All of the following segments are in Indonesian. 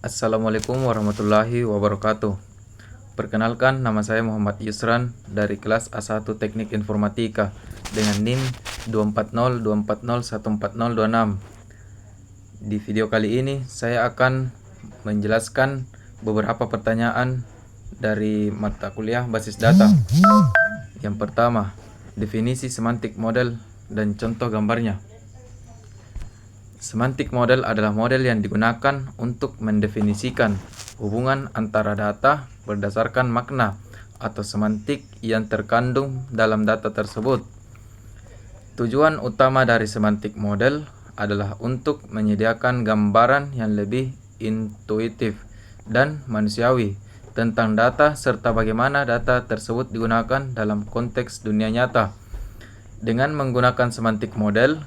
Assalamualaikum warahmatullahi wabarakatuh. Perkenalkan, nama saya Muhammad Yusran dari kelas A1 Teknik Informatika dengan NIM 24024014026. Di video kali ini saya akan menjelaskan beberapa pertanyaan dari mata kuliah basis data. Yang pertama, definisi semantik model dan contoh gambarnya. Semantik model adalah model yang digunakan untuk mendefinisikan hubungan antara data berdasarkan makna atau semantik yang terkandung dalam data tersebut. Tujuan utama dari semantik model adalah untuk menyediakan gambaran yang lebih intuitif dan manusiawi tentang data serta bagaimana data tersebut digunakan dalam konteks dunia nyata. Dengan menggunakan semantik model,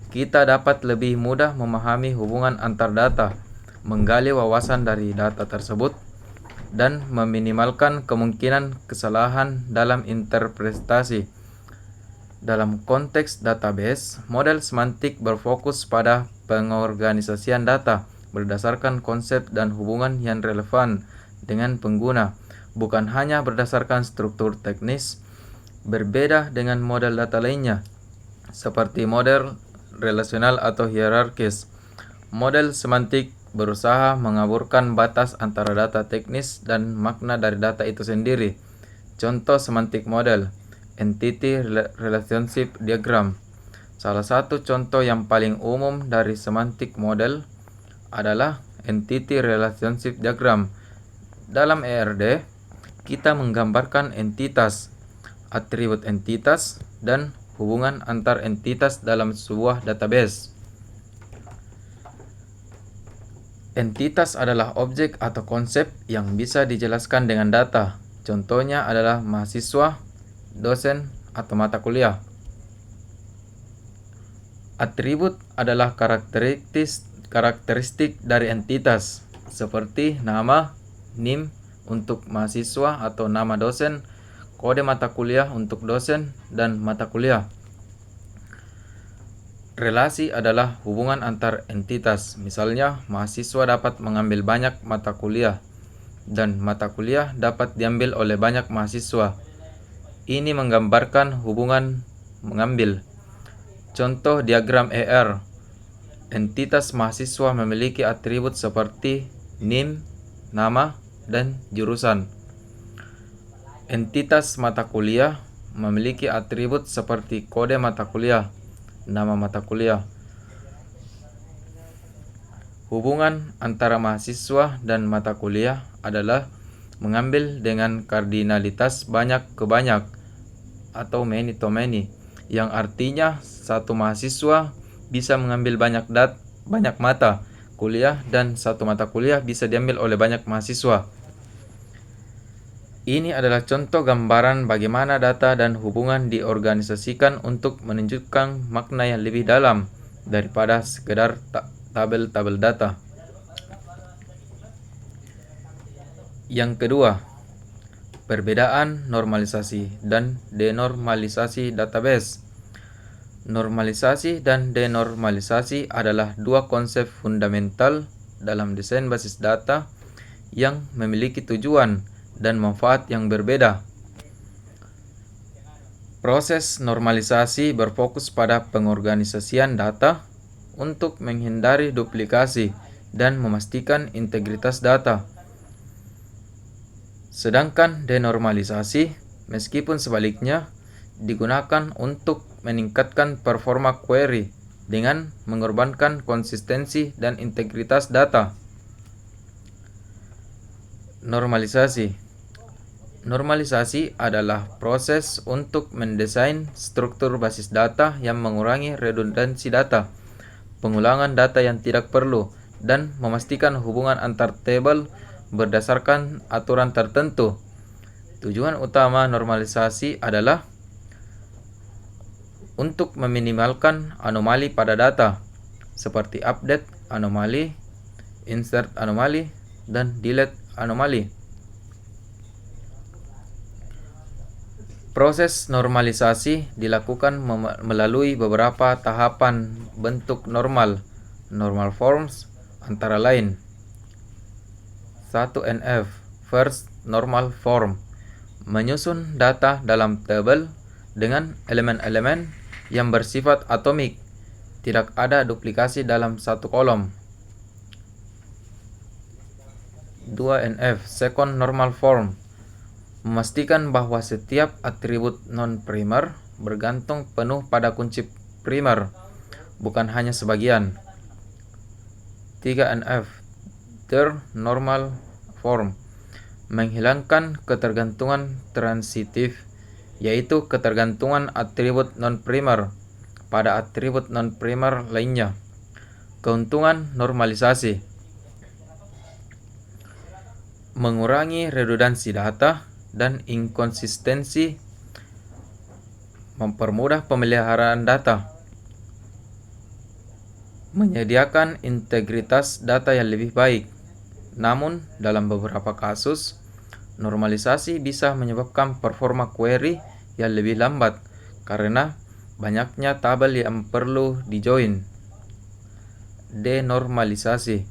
kita dapat lebih mudah memahami hubungan antar data, menggali wawasan dari data tersebut, dan meminimalkan kemungkinan kesalahan dalam interpretasi. Dalam konteks database, model semantik berfokus pada pengorganisasian data berdasarkan konsep dan hubungan yang relevan dengan pengguna, bukan hanya berdasarkan struktur teknis. Berbeda dengan model data lainnya, seperti model relasional atau hierarkis. Model semantik berusaha mengaburkan batas antara data teknis dan makna dari data itu sendiri. Contoh semantik model, Entity Relationship Diagram. Salah satu contoh yang paling umum dari semantik model adalah Entity Relationship Diagram. Dalam ERD, kita menggambarkan entitas, atribut entitas, dan hubungan antar entitas dalam sebuah database. Entitas adalah objek atau konsep yang bisa dijelaskan dengan data. Contohnya adalah mahasiswa, dosen, atau mata kuliah. Atribut adalah karakteristik dari entitas, seperti nama, NIM untuk mahasiswa atau nama dosen, kode mata kuliah untuk dosen dan mata kuliah. Relasi adalah hubungan antar entitas. Misalnya, mahasiswa dapat mengambil banyak mata kuliah dan mata kuliah dapat diambil oleh banyak mahasiswa. Ini menggambarkan hubungan mengambil. Contoh diagram ER. Entitas mahasiswa memiliki atribut seperti NIM, nama, dan jurusan. Entitas mata kuliah memiliki atribut seperti kode mata kuliah, nama mata kuliah. Hubungan antara mahasiswa dan mata kuliah adalah mengambil dengan kardinalitas banyak ke banyak atau many to many, yang artinya satu mahasiswa bisa mengambil banyak mata kuliah dan satu mata kuliah bisa diambil oleh banyak mahasiswa. Ini adalah contoh gambaran bagaimana data dan hubungan diorganisasikan untuk menunjukkan makna yang lebih dalam daripada sekedar tabel-tabel data. Yang kedua, perbedaan normalisasi dan denormalisasi database. Normalisasi dan denormalisasi adalah dua konsep fundamental dalam desain basis data yang memiliki tujuan dan manfaat yang berbeda. Proses normalisasi berfokus pada pengorganisasian data untuk menghindari duplikasi dan memastikan integritas data. Sedangkan denormalisasi, meskipun sebaliknya, digunakan untuk meningkatkan performa query dengan mengorbankan konsistensi dan integritas data. Normalisasi adalah proses untuk mendesain struktur basis data yang mengurangi redundansi data, pengulangan data yang tidak perlu, dan memastikan hubungan antar tabel berdasarkan aturan tertentu. Tujuan utama normalisasi adalah untuk meminimalkan anomali pada data, seperti update anomali, insert anomali, dan delete anomali. Proses normalisasi dilakukan melalui beberapa tahapan bentuk normal forms, antara lain 1NF First Normal Form, menyusun data dalam tabel dengan elemen-elemen yang bersifat atomik, tidak ada duplikasi dalam satu kolom. 2NF Second Normal Form, memastikan bahwa setiap atribut non-primer bergantung penuh pada kunci primer, bukan hanya sebagian. 3NF Third Normal Form, menghilangkan ketergantungan transitif, yaitu ketergantungan atribut non-primer pada atribut non-primer lainnya. Keuntungan normalisasi: mengurangi redundansi data dan inkonsistensi, mempermudah pemeliharaan data, menyediakan integritas data yang lebih baik. Namun, dalam beberapa kasus, normalisasi bisa menyebabkan performa query yang lebih lambat karena banyaknya tabel yang perlu di-join. Denormalisasi.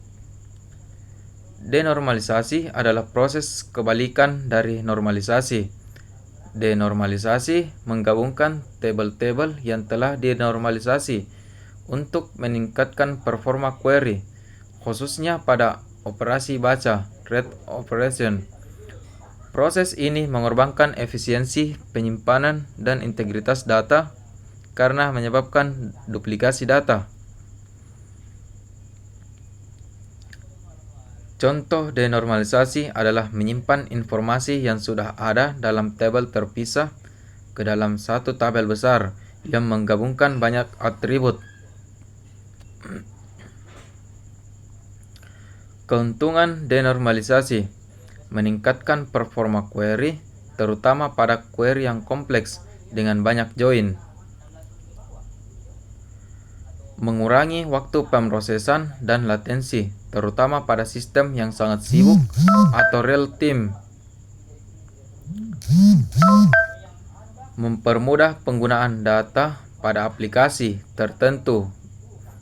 Denormalisasi adalah proses kebalikan dari normalisasi. Denormalisasi menggabungkan tabel-tabel yang telah dinormalisasi untuk meningkatkan performa query, khususnya pada operasi baca, read operation. Proses ini mengorbankan efisiensi penyimpanan dan integritas data karena menyebabkan duplikasi data. Contoh denormalisasi adalah menyimpan informasi yang sudah ada dalam tabel terpisah ke dalam satu tabel besar yang menggabungkan banyak atribut. Keuntungan denormalisasi: meningkatkan performa query, terutama pada query yang kompleks dengan banyak join. Mengurangi waktu pemrosesan dan latensi, terutama pada sistem yang sangat sibuk atau real time. Mempermudah penggunaan data pada aplikasi tertentu,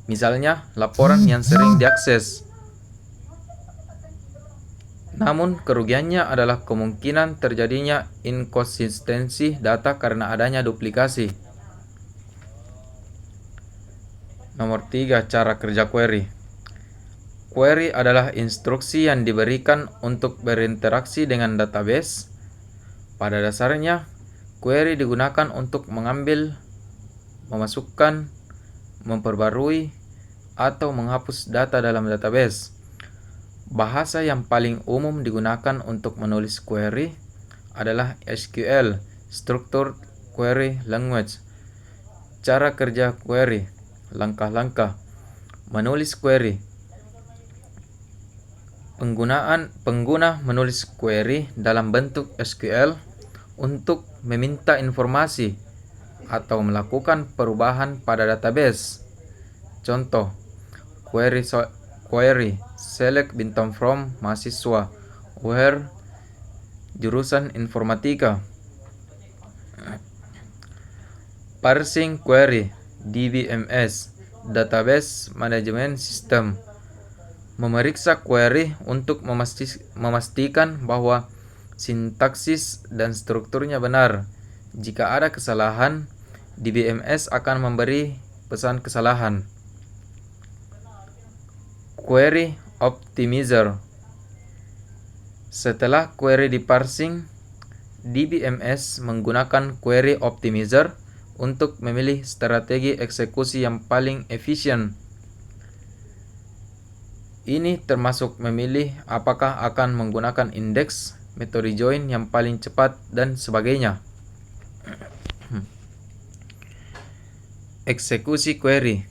misalnya laporan yang sering diakses. Namun, kerugiannya adalah kemungkinan terjadinya inkonsistensi data karena adanya duplikasi. Nomor 3, cara kerja query. Query adalah instruksi yang diberikan untuk berinteraksi dengan database. Pada dasarnya, query digunakan untuk mengambil, memasukkan, memperbarui, atau menghapus data dalam database. Bahasa yang paling umum digunakan untuk menulis query adalah SQL, Structured Query Language. Cara kerja query, langkah-langkah. Menulis query. Pengguna menulis query dalam bentuk SQL untuk meminta informasi atau melakukan perubahan pada database. Contoh, query select bintang from mahasiswa where jurusan informatika. Parsing query DBMS, Database Management System, memeriksa query untuk memastikan bahwa sintaksis dan strukturnya benar. Jika ada kesalahan, DBMS akan memberi pesan kesalahan. Query Optimizer. Setelah query diparsing, DBMS menggunakan Query Optimizer untuk memilih strategi eksekusi yang paling efisien. Ini termasuk memilih apakah akan menggunakan indeks, metode join yang paling cepat, dan sebagainya. Eksekusi query.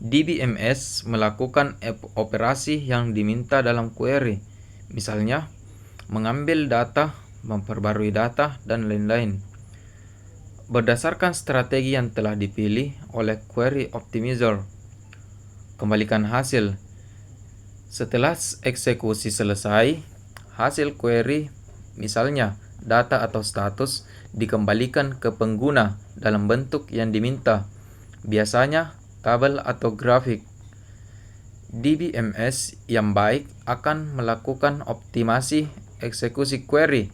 DBMS melakukan operasi yang diminta dalam query, misalnya mengambil data, memperbarui data, dan lain-lain. Berdasarkan strategi yang telah dipilih oleh Query Optimizer, kembalikan hasil. Setelah eksekusi selesai, hasil query, misalnya data atau status, dikembalikan ke pengguna dalam bentuk yang diminta, biasanya tabel atau grafik. DBMS yang baik akan melakukan optimasi eksekusi query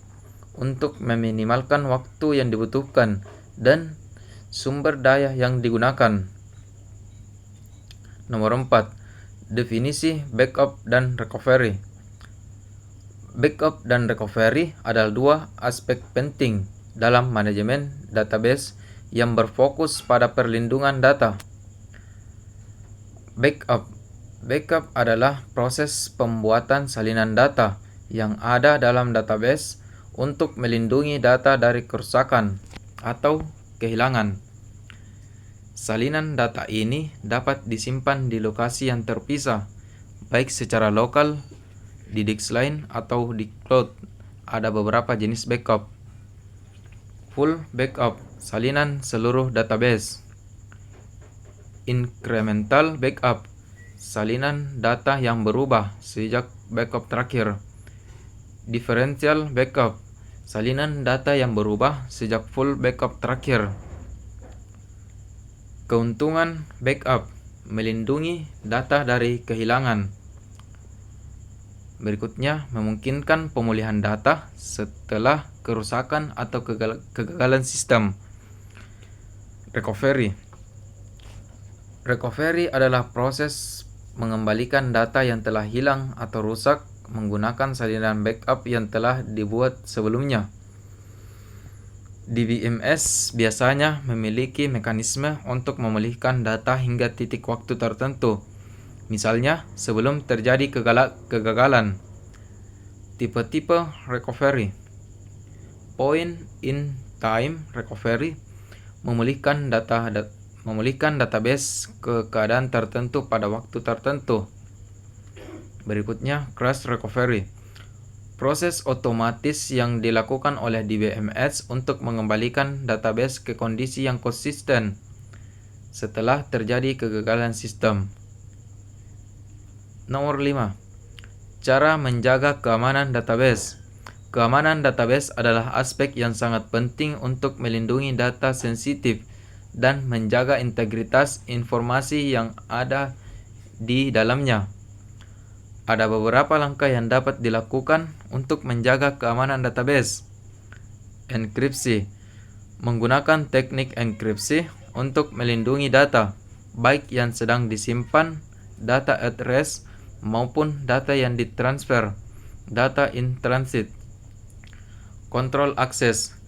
untuk meminimalkan waktu yang dibutuhkan dan sumber daya yang digunakan. Nomor 4. Definisi backup dan recovery. Backup dan recovery adalah dua aspek penting dalam manajemen database yang berfokus pada perlindungan data. Backup adalah proses pembuatan salinan data yang ada dalam database untuk melindungi data dari kerusakan atau kehilangan. Salinan data ini dapat disimpan di lokasi yang terpisah, baik secara lokal, di disk lain, atau di cloud. Ada beberapa jenis backup. Full backup, salinan seluruh database. Incremental backup, salinan data yang berubah sejak backup terakhir. Differential backup, salinan data yang berubah sejak full backup terakhir. Keuntungan backup, melindungi data dari kehilangan. Berikutnya, memungkinkan pemulihan data setelah kerusakan atau kegagalan sistem. Recovery adalah proses mengembalikan data yang telah hilang atau rusak menggunakan salinan backup yang telah dibuat sebelumnya. DBMS biasanya memiliki mekanisme untuk memulihkan data hingga titik waktu tertentu, misalnya sebelum terjadi kegagalan. Tipe-tipe recovery. Point in time recovery, memulihkan database ke keadaan tertentu pada waktu tertentu. Berikutnya, crash recovery. Proses otomatis yang dilakukan oleh DBMS untuk mengembalikan database ke kondisi yang konsisten setelah terjadi kegagalan sistem. Nomor 5. Cara menjaga keamanan database. Keamanan database adalah aspek yang sangat penting untuk melindungi data sensitif dan menjaga integritas informasi yang ada di dalamnya. Ada beberapa langkah yang dapat dilakukan untuk menjaga keamanan database. Enkripsi. Menggunakan teknik enkripsi untuk melindungi data, baik yang sedang disimpan, data at rest, maupun data yang ditransfer, data in transit. Kontrol akses.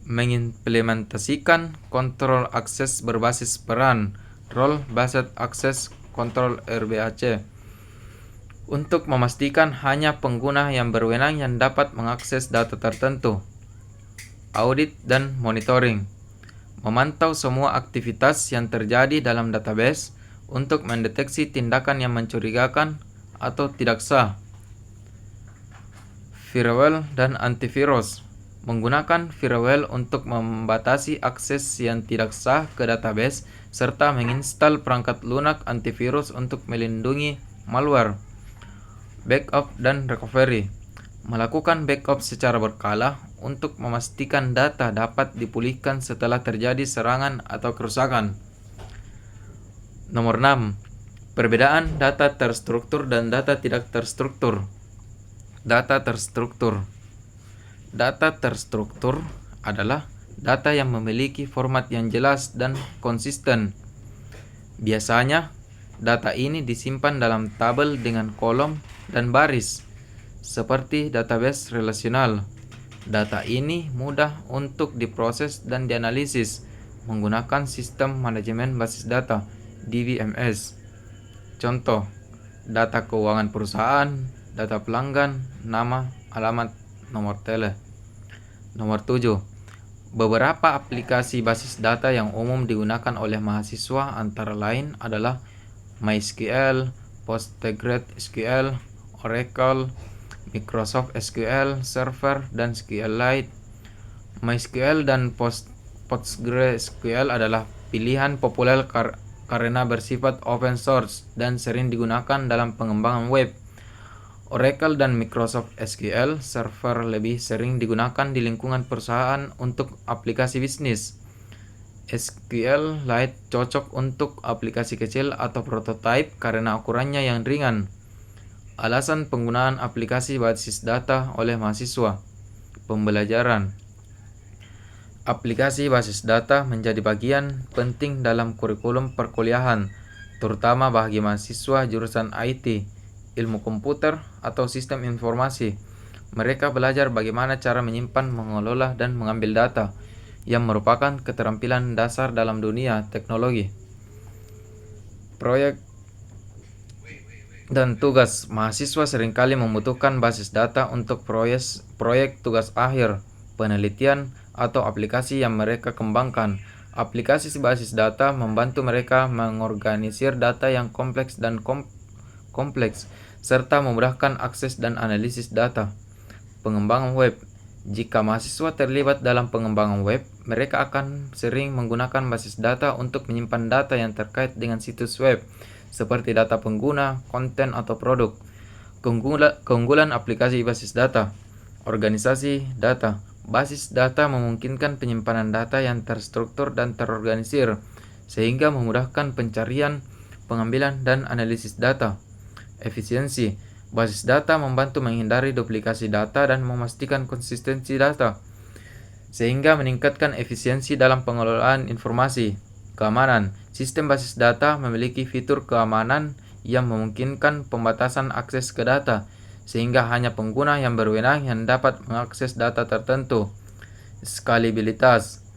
Mengimplementasikan kontrol akses berbasis peran, Role Based Access Control RBAC, untuk memastikan hanya pengguna yang berwenang yang dapat mengakses data tertentu. Audit dan monitoring. Memantau semua aktivitas yang terjadi dalam database untuk mendeteksi tindakan yang mencurigakan atau tidak sah. Firewall dan antivirus. Menggunakan firewall untuk membatasi akses yang tidak sah ke database serta menginstal perangkat lunak antivirus untuk melindungi malware. Backup dan recovery. Melakukan backup secara berkala untuk memastikan data dapat dipulihkan setelah terjadi serangan atau kerusakan. Nomor 6. Perbedaan data terstruktur dan data tidak terstruktur. Data terstruktur. Data terstruktur adalah data yang memiliki format yang jelas dan konsisten. Biasanya, data ini disimpan dalam tabel dengan kolom dan baris, seperti database relasional. Data ini mudah untuk diproses dan dianalisis menggunakan sistem manajemen basis data DBMS. Contoh, data keuangan perusahaan, data pelanggan, nama, alamat, nomor tele. Nomor 7. Beberapa aplikasi basis data yang umum digunakan oleh mahasiswa antara lain adalah MySQL, PostgreSQL, Oracle, Microsoft SQL Server, dan SQLite. MySQL dan PostgreSQL adalah pilihan populer karena bersifat open source dan sering digunakan dalam pengembangan web. Oracle dan Microsoft SQL Server lebih sering digunakan di lingkungan perusahaan untuk aplikasi bisnis. SQLite cocok untuk aplikasi kecil atau prototipe karena ukurannya yang ringan. Alasan penggunaan aplikasi basis data oleh mahasiswa. Pembelajaran. Aplikasi basis data menjadi bagian penting dalam kurikulum perkuliahan, terutama bagi mahasiswa jurusan IT, ilmu komputer, atau sistem informasi. Mereka belajar bagaimana cara menyimpan, mengelola, dan mengambil data, yang merupakan keterampilan dasar dalam dunia teknologi. Proyek dan tugas. Mahasiswa seringkali membutuhkan basis data untuk proyek tugas akhir, penelitian, atau aplikasi yang mereka kembangkan. Aplikasi basis data membantu mereka mengorganisir data yang kompleks serta memudahkan akses dan analisis data. Pengembangan web. Jika mahasiswa terlibat dalam pengembangan web, mereka akan sering menggunakan basis data untuk menyimpan data yang terkait dengan situs web, seperti data pengguna, konten, atau produk. Keunggulan aplikasi basis data. Organisasi data. Basis data memungkinkan penyimpanan data yang terstruktur dan terorganisir, sehingga memudahkan pencarian, pengambilan, dan analisis data. Efisiensi. Basis data membantu menghindari duplikasi data dan memastikan konsistensi data, sehingga meningkatkan efisiensi dalam pengelolaan informasi. Keamanan. Sistem basis data memiliki fitur keamanan yang memungkinkan pembatasan akses ke data, sehingga hanya pengguna yang berwenang yang dapat mengakses data tertentu. Skalabilitas.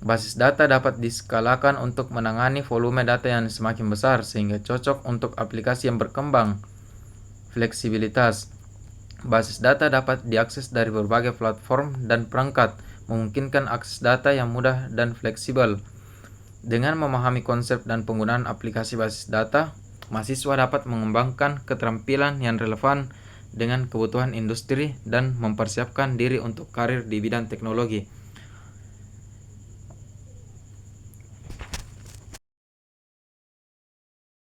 Basis data dapat diskalakan untuk menangani volume data yang semakin besar, sehingga cocok untuk aplikasi yang berkembang. Fleksibilitas. Basis data dapat diakses dari berbagai platform dan perangkat, memungkinkan akses data yang mudah dan fleksibel. Dengan memahami konsep dan penggunaan aplikasi basis data, mahasiswa dapat mengembangkan keterampilan yang relevan dengan kebutuhan industri dan mempersiapkan diri untuk karir di bidang teknologi.